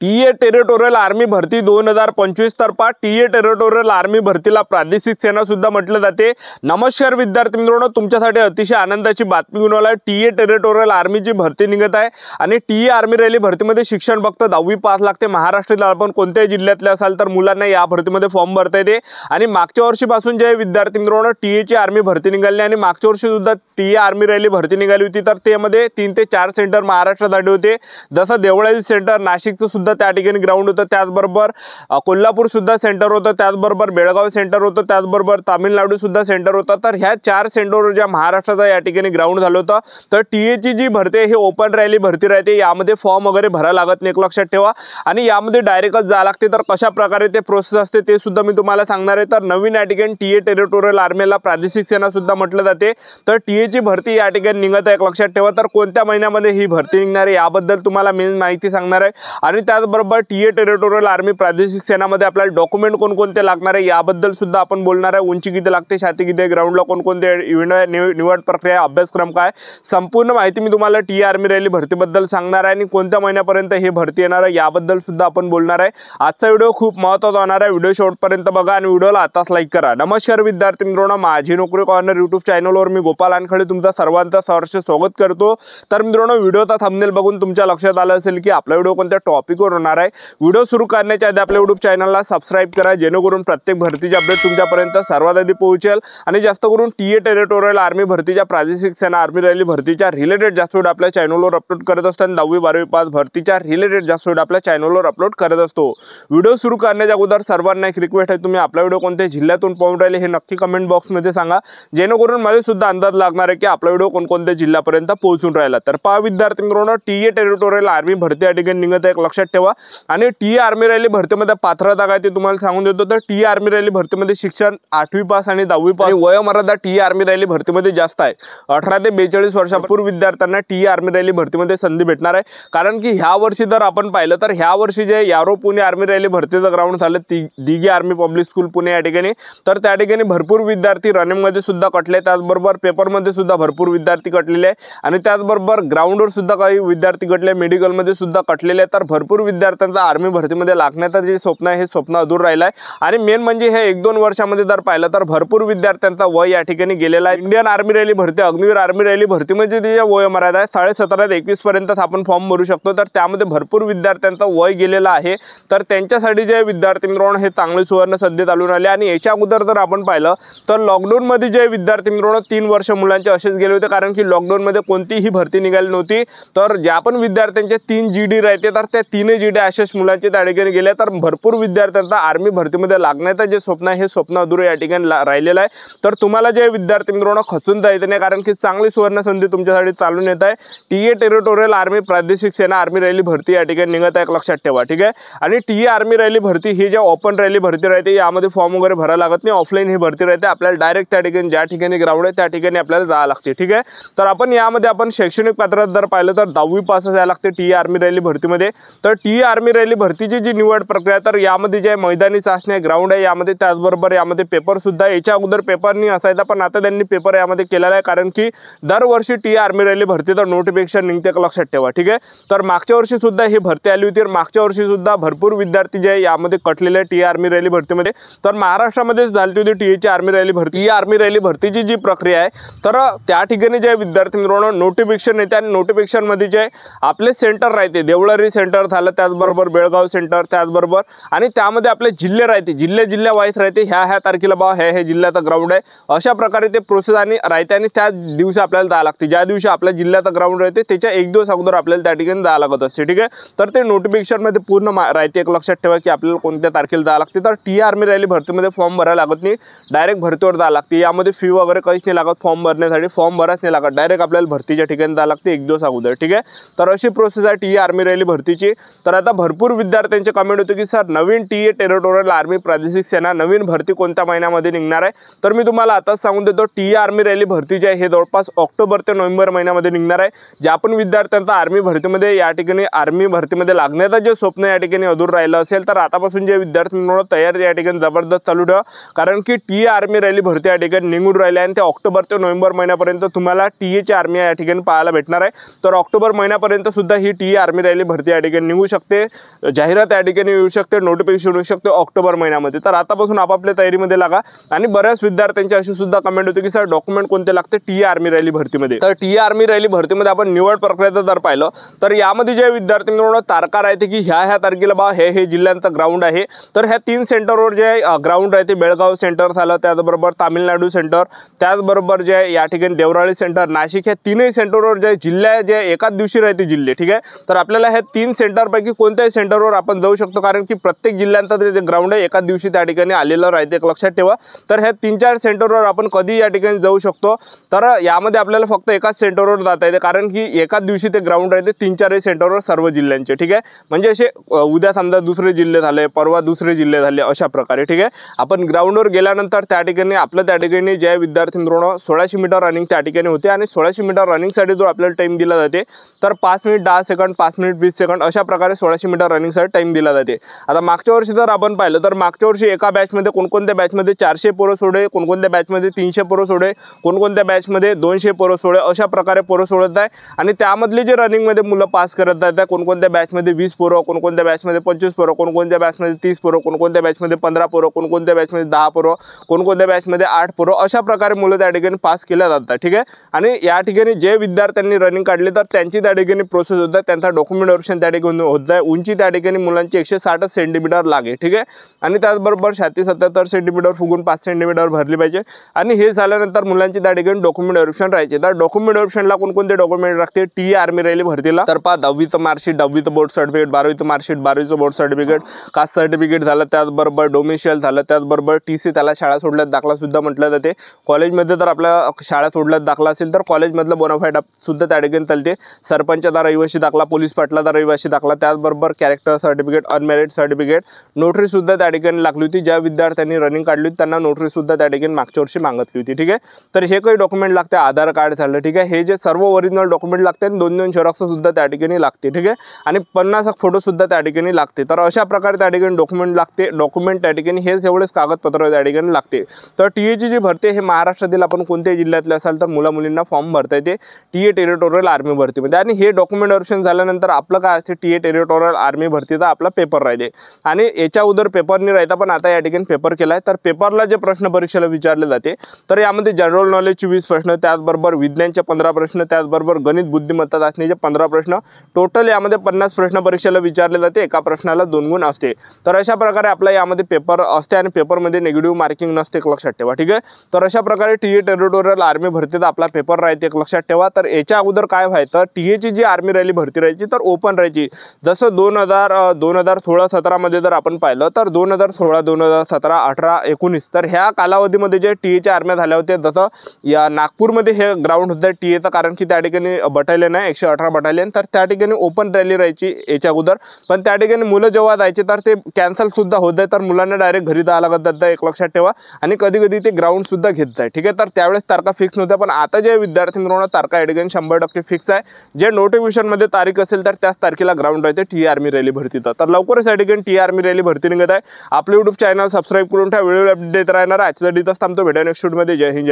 TA territorial army भरती 2025 तर्फा TA territorial army भरतीला प्रादेशिक सेना सुद्धा म्हटले जाते। नमस्कार विद्यार्थी मित्रांनो, तुमच्यासाठी अतिशय आनंदाची बातमी घेऊन आलो आहे। टीए टेरिटोरियल आर्मीची भरती निघत आहे आणि टीए आर्मी रॅली भरतीमध्ये शिक्षण फक्त 10वी पास लागते। महाराष्ट्रातील आपण कोणत्याही जिल्ह्यातले असाल तर मुलांना या भरतीमध्ये फॉर्म भरता येते आणि मागच्या वर्षीपासून जे विद्यार्थी मित्रांनो टीएची आर्मी भरती निघाली आणि मागच्या वर्षी सुद्धा टीए आर्मी रॅली भरती निघाली होती, तर त्यामध्ये 3 ते 4 सेंटर महाराष्ट्रासाठी होते। जसं देवळाली सेंटर, नाशिकचं सुद्धा त्या ठिकाणी ग्राउंड होतं, त्याचबरोबर कोल्हापूर सुद्धा सेंटर होतं, त्याचबरोबर बेळगाव सेंटर होतं, त्याचबरोबर तामिळनाडू सुद्धा सेंटर होतं। तर ह्या 4 सेंटरवर ज्या महाराष्ट्राचा या ठिकाणी ग्राउंड झालं होतं। तर टीएची जी भरती आहे ही ओपन रॅली भरती राहते, यामध्ये फॉर्म वगैरे भरायला लागत नाही, एक लक्षात ठेवा। आणि यामध्ये डायरेक्टच जा लागते। तर कशा प्रकारे ते प्रोसेस असते ते सुद्धा मी तुम्हाला सांगणार आहे। तर नवीन या ठिकाणी टीए टेरिटोरियल आर्मीला प्रादेशिक सेना सुद्धा म्हटलं जाते। तर टीएची भरती या ठिकाणी निघत आहे, एक लक्षात ठेवा। तर कोणत्या महिन्यामध्ये ही भरती निघणार आहे याबद्दल तुम्हाला मी माहिती सांगणार आहे। आणि त्याचबरोबर टीए टेरिटोरियल आर्मी प्रादेशिक सेनामध्ये आपल्याला डॉक्युमेंट कोणकोणते लागणार आहे याबद्दल सुद्धा आपण बोलणार आहे। उंची किती लागते, छाती किती, ग्राउंडला कोणकोणते इव्हेंट आहे, निवड प्रक्रिया, अभ्यासक्रम काय, संपूर्ण माहिती मी तुम्हाला टीए आर्मी रॅली भरतीबद्दल सांगणार आहे आणि कोणत्या महिन्यापर्यंत हे भरती येणार आहे याबद्दल सुद्धा आपण बोलणार आहे। आजचा व्हिडिओ खूप महत्त्वाचा होणार आहे, व्हिडिओ शेवटपर्यंत बघा आणि व्हिडिओला आताच लाईक करा। नमस्कार विद्यार्थी मित्रांनो, माझी नोकरी कॉर्नर यूट्यूब चॅनलवर मी गोपाल आणखळे तुमचा सर्वांचं सहर्ष स्वागत करतो। तर मित्रांनो, व्हिडिओचा थंबनेल बघून तुमच्या लक्षात आलं असेल की आपला व्हिडिओ कोणत्या टॉपिकवर होणार आहे। व्हिडिओ सुरू करण्याच्या आधी आपल्या यूट्यूब चॅनलला सबस्क्राइब करा, जेणेकरून प्रत्येक भरतीचे अपडेट तुमच्यापर्यंत सर्वात आधी पोहोचेल आणि जास्त करून टीए टेरिटोरियल आर्मी भरतीच्या प्रादेशिक सेना आर्मी रॅली भरतीच्या रिलेटेड जास्त व्हिडिओ आपल्या चॅनलवर अपलोड करत असतो आणि 10वी 12वी पास भरतीच्या रिलेटेड जास्त व्हिडिओ आपल्या चॅनलवर अपलोड करत असतो। व्हिडिओ सुरू करण्याच्या अगोदर सर्वांना एक रिक्वेस्ट आहे, तुम्ही आपला व्हिडिओ कोणत्या जिल्ह्यातून पाहून राहिले हे नक्की कमेंट बॉक्समध्ये सांगा, जेणेकरून मला सुद्धा अंदाज लागणार आहे की आपला व्हिडिओ कोणकोणत्या जिल्ह्यापर्यंत पोहोचून राहिला। तर पहा विद्यार्थी मित्रांनो, टीए टेरिटोरियल आर्मी भरती या ठिकाणी निघत आहे, एक लक्षात ठेवा। आणि टीए आर्मी रॅली भरतीमध्ये पात्रता काय ते तुम्हाला सांगून देतो। तर टीए आर्मी रॅली भरतीमध्ये शिक्षण 8वी पास आणि 10वी पास, वयोमर्यादा टीए आर्मी रॅली भरतीमध्ये जास्त आहे। 18 ते 42 वर्षापूर्वी विद्यार्थ्यांना टीए आर्मी रॅली भरतीमध्ये संधी भेटणार आहे। कारण की ह्या वर्षी जर आपण पाहिलं तर ह्या वर्षी जे यारो पुणे आर्मी रॅली भरतीचं ग्राउंड झालं Dighe army public school Pune या ठिकाणी, तर त्या ठिकाणी भरपूर विद्यार्थी रनिंगमध्ये सुद्धा कटले, त्याचबरोबर पेपरमध्ये सुद्धा भरपूर विद्यार्थी कटलेले आहे आणि त्याचबरोबर ग्राउंडवर सुद्धा काही विद्यार्थी कटले, मेडिकलमध्ये सुद्धा कटलेले आहेत। तर भरपूर विद्यार्थ्यांचा आर्मी भरतीमध्ये लागण्याचं जे स्वप्न आहे हे स्वप्न अधूर राहिलं आहे। आणि मेन म्हणजे हे 1-2 वर्षामध्ये जर पाहिलं तर भरपूर विद्यार्थ्यांचा वय या ठिकाणी गेलेला आहे। इंडियन आर्मी रॅली भरती, अग्निवीर आर्मी रॅली भरतीमध्ये जे वयोमर्यादा आहे 17.5 ते 21 पर्यंत आपण फॉर्म भरू शकतो, तर त्यामध्ये भरपूर विद्यार्थ्यांचा वय गेलेला आहे। तर त्यांच्यासाठी जे विद्यार्थी मित्रांनो हे चांगले सुवर्ण संधी चालून आले। आणि याच्या अगोदर जर आपण पाहिलं तर लॉकडाऊनमध्ये जे विद्यार्थी मित्रांनो 3 वर्ष मुलांचे असेच गेले होते, कारण की लॉकडाऊनमध्ये कोणतीही भरती निघाली नव्हती। तर ज्या पण विद्यार्थ्यांचे 3 जीडी राहते तर त्या 3 जीडी असेच मुलांचे त्या ठिकाणी गेले। तर भरपूर विद्यार्थ्यांचा आर्मी भरतीमध्ये लागण्याचं जे स्वप्न आहे हे स्वप्न अधुरे या ठिकाणी राहिलेलं आहे। तर तुम्हाला जे विद्यार्थी मित्रांनो खचून जायचं नाही, कारण की चांगली सुवर्ण संधी तुमच्यासाठी चालून येत आहे। टीए टेरिटोरियल आर्मी प्रादेशिक सेना आर्मी रॅली भरती या ठिकाणी निघत आहे, लक्षात ठेवा, ठीक आहे। आणि टीए आर्मी रॅली भरती ही ज्या ओपन रॅली भरती राहते यामध्ये फॉर्म वगैरे भरायला लागत नाही, ऑफलाईन ही भरती राहते। आपल्याला डायरेक्ट त्या ठिकाणी ज्या ठिकाणी ग्राउंड आहे त्या ठिकाणी आपल्याला जावं लागते, ठीक आहे। तर आपण यामध्ये आपण शैक्षणिक पात्रता जर पाहिलं तर 10वी पास जायला लागते टीए आर्मी रॅली भरतीमध्ये। तर टीए आर्मी रॅली भरतीची जी निवड प्रक्रिया तर यामध्ये जे मैदानी चाचणी ग्राउंड आहे यामध्ये, त्याचबरोबर यामध्ये पेपर सुद्धा, याच्या अगोदर पेपर नाही असायचा पण आता त्यांनी पेपर यामध्ये केलेला आहे, कारण की दरवर्षी टीए आर्मी रॅली भरतीचं नोटिफिकेशन निघते, लक्षात ठेवा, ठीक आहे। तर मागच्या वर्षी सुद्धा ही भरती आली होती, मागच्या वर्षी सुद्धा भरपूर विद्यार्थी जे यामध्ये कटलेले आहे टीए आर्मी रॅली भरतीमध्ये। तर महाराष्ट्रामध्ये झाली होती टीएची आर्मी रॅली भरती। टीए आर्मी रॅली भरतीची जी प्रक्रिया आहे तर त्या ठिकाणी जे विद्यार्थी मित्रांनो नोटिफिकेशन येते आणि नोटिफिकेशन मध्ये जे आपले सेंटर राहते, देवळाली सेंटर झालं, त्याचबरोबर बेळगाव सेंटर, त्याचबरोबर आणि त्यामध्ये आपले जिल्हे राहते, जिल्ह्या वाईज राहते, ह्या तारखेला बा हे जिल्ह्याचा ग्राउंड आहे, अशा प्रकारे ते प्रोसेस आणि राहते। आणि त्या दिवशी आपल्याला जावं लागते, ज्या दिवशी आपल्या जिल्ह्याचा ग्राउंड राहते त्याच्या 1 दिवस अगोदर आपल्याला त्या ठिकाणी जावं लागत असते, ठीक आहे। तर ते नोटिफिकेशन मध्ये पूर्ण राहते, एक लक्षात ठेवा की आपल्याला कोणत्या तारखेला जावं लागते। तर टीए आर्मी रॅली भरतीमध्ये फॉर्म भरायला लागत नाही, डायरेक्ट भरतीवर जावं लागते। यामध्ये फी वगैरे काहीच नाही लागत, फॉर्म भरण्यासाठी फॉर्म भरायच नाही लागत, डायरेक्ट आपल्याला भरतीच्या ठिकाणी जावं लागते 1 दिवस अगोदर, ठीक आहे। तर अशी प्रोसेस आहे टीए आर्मी रॅली भरतीची। तर आता भरपूर विद्यार्थ्यांचे कमेंट होते की सर नवीन टीए टेरिटोरियल आर्मी प्रादेशिक सेना नवीन भरती कोणत्या महिन्यामध्ये निघणार आहे। तर मी तुम्हाला आताच सांगून देतो, टीए आर्मी रॅली भरती जे आहे हे जवळपास ऑक्टोबर ते नोव्हेंबर महिन्यामध्ये निघणार आहे। ज्या पण विद्यार्थ्यांचा आर्मी भरतीमध्ये या ठिकाणी आर्मी भरतीमध्ये लागण्याचं जे स्वप्न या ठिकाणी अधूर राहिलं असेल तर आतापासून जे विद्यार्थी मित्रांनो तयारी या ठिकाणी जबरदस्त चालू ठेवा, कारण की टीए आर्मी रॅली भरती या ठिकाणी निघून राहिली आणि ते ऑक्टोबर ते नोव्हेंबर महिन्यापर्यंत तुम्हाला टीएची आर्मी या ठिकाणी पाहायला भेटणार आहे। तर ऑक्टोबर महिन्यापर्यंत सुद्धा ही टीए आर्मी रॅली भरती या ठिकाणी निघू शकते, जाहिरात या ठिकाणी येऊ शकते, नोटिफिकेशन येऊ शकते ऑक्टोबर महिन्यामध्ये। तर आतापासून आपापल्या तयारीमध्ये लागा। आणि बऱ्याच विद्यार्थ्यांची अशी सुद्धा कमेंट होती की सर डॉक्युमेंट कोणते लागते टीए आर्मी रॅली भरतीमध्ये। तर टीए आर्मी रॅली भरतीमध्ये आपण निवड प्रक्रियेचं जर पाहिलं तर यामध्ये जे विद्यार्थी मित्रांनो तारखा राहते की ह्या तारखेला बा हे जिल्ह्यांचं ग्राउंड आहे। तर ह्या 3 सेंटरवर जे ग्राउंड राहते, बेळगाव सेंटर झालं, त्याचबरोबर तामिळनाडू सेंटर, त्याचबरोबर जे या ठिकाणी देवराळी सेंटर, नाशिक, ह्या 3ही सेंटरवर जे जिल्हे जे एकाच दिवशी राहते जिल्हे, ठीक आहे। तर आपल्याला ह्या 3 सेंटरपैकी कोणत्याही सेंटरवर आपण जाऊ शकतो, कारण की प्रत्येक जिल्ह्यांचं जे ग्राउंड आहे एकाच दिवशी त्या ठिकाणी आलेलं राहते, एक लक्षात ठेवा। तर ह्या 3-4 सेंटरवर आपण कधी या ठिकाणी जाऊ शकतो। तर यामध्ये आपल्याला फक्त एकाच सेंटरवर जाता येते, कारण की एकाच दिवशी ते ग्राउंड राहते 3-4 सेंटरवर सर्व जिल्ह्यांचे, ठीक आहे। म्हणजे असे उद्या समजा दुसरे जिल्हे झाले, परवा दुसरे जिल्हे झाले, अशा प्रकारे, ठीक आहे। आपण ग्राउंडवर गेल्यानंतर त्या ठिकाणी आपलं त्या ठिकाणी जे विद्यार्थी मित्रांनो 1600 मीटर रनिंग त्या ठिकाणी होते आणि 1600 मीटर रनिंगसाठी जो आपल्याला टाइम दिला जाते तर 5 मिनिट 10 सेकंड, 5 मिनिट 20 सेकंड अशा प्रकारे 1600 मीटर रनिंगसाठी टाइम दिला जाते। आता मागच्या वर्षी जर आपण पाहिलं तर मागच्या वर्षी एका बॅचमध्ये कोणकोणत्या बॅचमध्ये 400 पोरं सोडे, कोणकोणत्या बॅचमध्ये 300 पोरं सोडे, कोणकोणत्या बॅचमध्ये 200 पोरं सोडे, अशा प्रकारे पोरं सोडत आहे। आणि त्यामधले जे रनिंगमध्ये मुलं पास करत आहेत कोणकोणत्या बॅचमध्ये 20 पोरं, कोणकोणत्या बॅचमध्ये 25 पोरं, कोणकोणत्या बॅचमध्ये 30 पोरं, कोणकोणत्या बॅचमध्ये 15 पोरं, कोणकोणत्या बॅचमध्ये 10 पोरं, कोणकोणत्या बॅचमध्ये 8 पोरं, अशा प्रकारे मुलं त्या ठिकाणी पास केल्या जातात, ठीक आहे। आणि या ठिकाणी जे विद्यार्थ्यांनी रनिंग काढले तर त्यांची त्या ठिकाणी प्रोसेस होत आहे, त्यांचा डॉक्युमेंट व्हेरिफिकेशन त्या ठिकाणी होत आहे। उंची त्या ठिकाणी मुलांची 160 सेंटीमीटर लागे, ठीक आहे। आणि त्याचबरोबर 77 सेंटीमीटर फुगून 5 सेंटीमीटर भरली पाहिजे। आणि हे झाल्यानंतर मुलांची त्या ठिकाणी डॉक्युमेंट व्हेरिफिकेशन राहायचे। तर डॉक्युमेंट व्हेरिफिकेशनला कोणकोणते डॉक्युमेंट लागते टीए आर्मी रॅली भरतीला? तर 10वीचं मार्कशीट, 10वीचं बोर्ड सर्टिफिकेट, 12वीचं मार्कशीट, 12वीचं बोर्ड सर्टिफिकेट, कास्ट सर्टिफिकेट झालं, त्याचबरोबर डोमिशियल झालं, त्याचबरोबर टीसी, त्याला शाळा सोडल्यात दाखला सुद्धा म्हटलं जाते। कॉलेजमध्ये जर आपल्या शाळा सोडल्यात दाखला असेल तर कॉलेजमधलं बोनाफाईड सुद्धा त्या ठिकाणी चालते। सरपंचाचा रहिवासी दाखला, पोलीस पाटलाचा रहिवासी दाखला, त्याचबरोबर character certificate, unmarried certificate, notary सुद्धा त्या ठिकाणी लागली होती। ज्या विद्यार्थ्यांनी रनिंग काढली होती त्यांना नोटरी सुद्धा त्या ठिकाणी मागच्या वर्षी मागितली होती, ठीक आहे। तर हे काही डॉक्युमेंट लागते, आधार कार्ड झालं, ठीक आहे। हे जे सर्व ओरिजिनल डॉक्युमेंट लागते आणि 2-2 झेरॉक्स सुद्धा त्या ठिकाणी लागते, ठीक आहे। आणि 50 फोटो सुद्धा त्या ठिकाणी लागते। तर अशा प्रकारे त्या ठिकाणी डॉक्युमेंट लागते। डॉक्युमेंट त्या ठिकाणी हेच एवढेच कागदपत्र त्या ठिकाणी लागते। तर टीएची जी भरती हे महाराष्ट्रातील आपण कोणत्याही जिल्ह्यातले असाल तर मुला मुलींना फॉर्म भरता येते टीए टेरिटोरियल आर्मी भरतीमध्ये। आणि हे डॉक्युमेंट व्हेरिफिकेशन झाल्यानंतर आपलं काय असते, टीए टेरिटोरियल आर्मी भरतीचा आपला पेपर राहते। आणि याच्या अगोदर पेपर नाही राहता, पण आता या ठिकाणी पेपर केलाय। तर पेपरला जे प्रश्न परीक्षेला विचारले जाते तर यामध्ये जनरल नॉलेजचे 20 प्रश्न, त्याचबरोबर विज्ञानचे 15 प्रश्न, त्याचबरोबर गणित बुद्धिमत्ता चाचणीचे 15 प्रश्न, टोटल यामध्ये 50 प्रश्न परीक्षेला विचारले जाते। एका प्रश्नाला 2 गुण असते। तर अशा प्रकारे आपला यामध्ये पेपर असते आणि पेपरमध्ये निगेटिव्ह मार्किंग नसते, एक लक्षात ठेवा, ठीक आहे। तर अशा प्रकारे टीए टेरिटोरियल आर्मी भरतीचा आपला पेपर राहते, एक लक्षात ठेवा। तर याच्या अगोदर काय व्हायचं, टीएची जी आर्मी रॅली भरती राहायची तर ओपन राहायची। जसं 2016-17 मध्ये जर आपण पाहिलं तर 2016, 2017, 18, 19 तर ह्या कालावधीमध्ये जे टीएच्या आर्म्या झाल्या होत्या, जसं या नागपूरमध्ये हे ग्राउंड होतं टीएचं, कारण की त्या ठिकाणी बटालियन आहे 118 बटालियन, तर त्या ठिकाणी ओपन रॅली राहायची याच्या अगोदर। पण त्या ठिकाणी मुलं जेव्हा जायचे तर ते कॅन्सल सुद्धा होत आहे, तर मुलांना डायरेक्ट घरी जावं लागत जातं, एक लक्षात ठेवा। आणि कधी कधी ते ग्राउंड सुद्धा घेत आहे, ठीक आहे। तर त्यावेळेस तारखा फिक्स नव्हत्या, पण आता जे विद्यार्थी मित्रांनो तारखा या ठिकाणी 100% फिक्स आहे। जे नोटिफिकेशनमध्ये तारीख असेल तर त्याच तारखेला ग्राउंड राहते टीए आर्मी रॅली भरतीचं। तर लवकरच या ठिकाणी टीए आर्मी रॅली भरती निघत आहे। आपलं यूट्यूब चॅनल सबस्क्राईब करून ठेवा, व्हिडिओ अपडेट देत राहणार आहे। आजच्या दिवस थांबतो, भेटूया नेक्स्ट शूटमध्ये। जय हिंद, जय